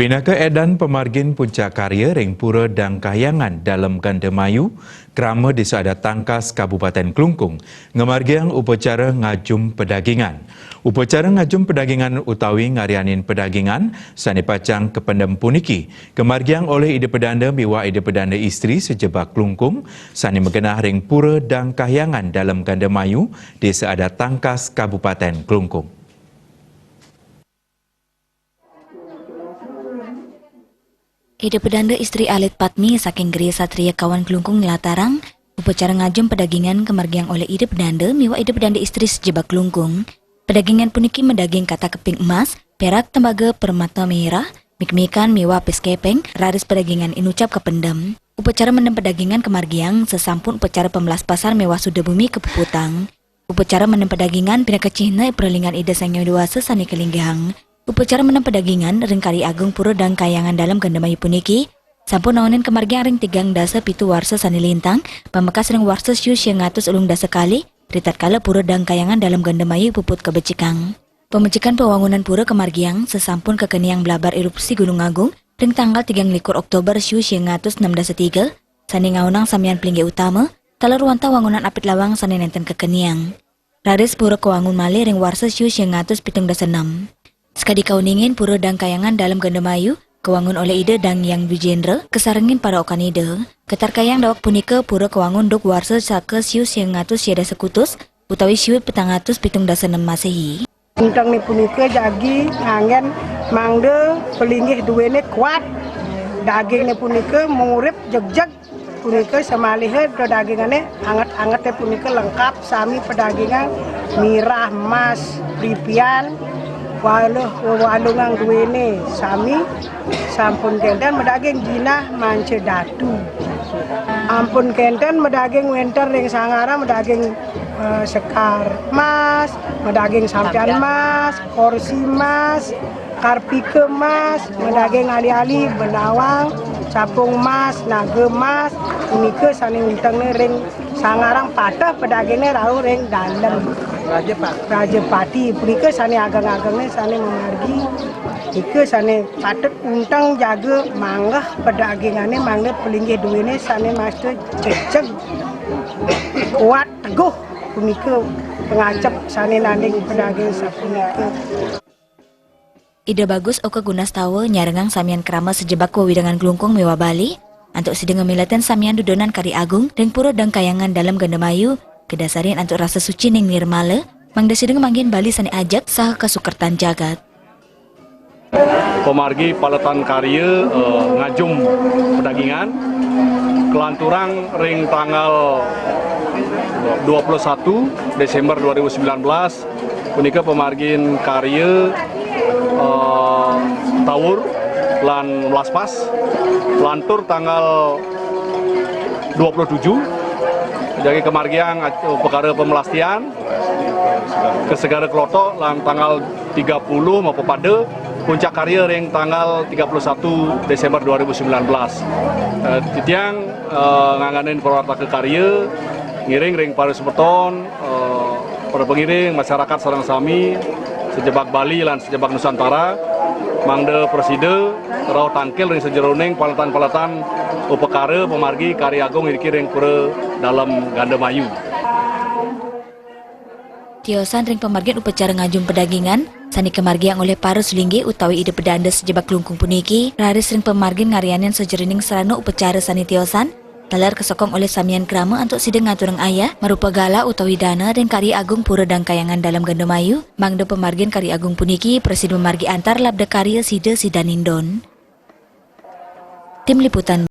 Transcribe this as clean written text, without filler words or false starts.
Pinaka edan pemargin Puncak Karya ring pura dan kahyangan dalam Ganda Mayu, kerama di Seada Tangkas Kabupaten Kelungkung, ngemargiang upacara ngajum pedagingan. Upacara ngajum pedagingan utawi ngarianin pedagingan sani pacang kependem puniki, kemargiang oleh ide pedanda miwa ide pedanda istri sejebak Kelungkung, sani megenah ring pura dan kahyangan dalam Ganda Mayu di Seada Tangkas Kabupaten Kelungkung. Ide pedanda istri Alit Patmi saking Geria Satria Kawan Kelungkung Latarang, upacara ngajum pedagingan kemargiang oleh ide pedanda miwa ide pedanda istri sejebak Kelungkung. Pedagingan puniki mendaging kata keping emas, perak tembaga permata merah, mik-mikan miwa pes kepeng, raris pedagingan inucap kependam. Upacara mendem pedagingan kemargiang sesampun upacara pemelas pasar mewah sudah bumi kepuputang. Upacara mendem pedagingan pinaka cihna perlingan ide sangyo dewasa sani kelinggahang. Upacara menem pedagingan ring Kari Agung pura dan kayangan dalam Ganda Mayu puniki sampun naonin kemargiang ring 3 dasa pitu warsa sani lintang pamekas ring warsa siu ngatus ulung dasa kali ritat kala pura dan kayangan dalam Ganda Mayu puput kebecikang. Pemecikan pewangunan pura kemargiang sesampun kekeniang belabar erupsi Gunung Agung ring tanggal 3 Oktober siu ngatus 6 dasa 3 sani ngaunang samian pelinggi utama talar wanta wangunan apit lawang sani nenten kekeniang. Raris pura kewangun male ring warsa siu ngatus 7 dasa 6. Sekadi kauningin pura dan kayangan dalam Ganda Mayu, kewangun oleh ide dan yang Wijendra, kesarengin pada okan ide. Ketar kayang dawak punika pura kewangun duk warsa saka siu ngatus siada sekutus, utawi siu petangatus 7 dasa 6 Masehi. Untang ni punika jagi ngangen mangde pelinggih duwene kuat. Daging ni punika murip jeg-jeg. Punika samalihe do dagingane anget-anget punika lengkap sami pedagingan mirah, emas, ripian. Walungang duwene sami sampun kenten medaging jinah mance datu. Ampun kenten medaging winter ring sangara medaging sekar mas, medaging sampian mas, korsi mas, karpike mas, medaging ali-ali benawang, capung mas, naga mas, unika sani untangnya ring sangarang patah pedagingnya rau ring dalam. Raja Pati, punika sani agang-agangnya sani memargi, ika sani patut untang jaga manggah pedagingannya manggah pelinggih duwene sani master ceceng kuat teguh punika pengacap sani nanding pedaging sapunika. Ide bagus oka gunastawa nyarengang samian kerama sejebak wewidangan Kelungkung mewah Bali, antuk sideng ngemilaten samian dudonan Kari Agung ring pura dan kayangan dalam Ganda Mayu. Kedasarin antuk rasa suci ning nirmala, mangda sideng manggin Bali sani ajak sah kesukertan jagat. Pemargi Palatan Karya ngajum pedagingan kelanturang ring tanggal 21 Desember 2019 punika pemargin Karya tawur lan laspas lantur tanggal 27 jadi kemargiang perkara pemelastian ke Segara Klotok lan tanggal 30 maupun pada Puncak Karya ring tanggal 31 Desember 2019. Titiang nganganin perwarta ke Karya ngiring ring para sepeton para pengiring masyarakat sareng sami sejebak Bali lan sejebak Nusantara mangde preside rau tangkil ring sejeroning palatan-palatan upekara pemargi Kari Agung ring pura dalam Ganda Mayu. Tiosan ring pemargian upacara ngajum pedagingan sani kemargiang oleh para sulinggi utawi ide pedanda sejebak Kelungkung puniki raris ring pemargian ngarianin sejerining serano upacara sani tiosan talar kesokong oleh samian krama untuk sideng ngaturang ayah merupa gala utawi dana dan Kari Agung pura dan kayangan dalam Ganda Mayu mangdo pemargian Kari Agung puniki presiden pemargi antar labda karya sida sidanindon. Tim Liputan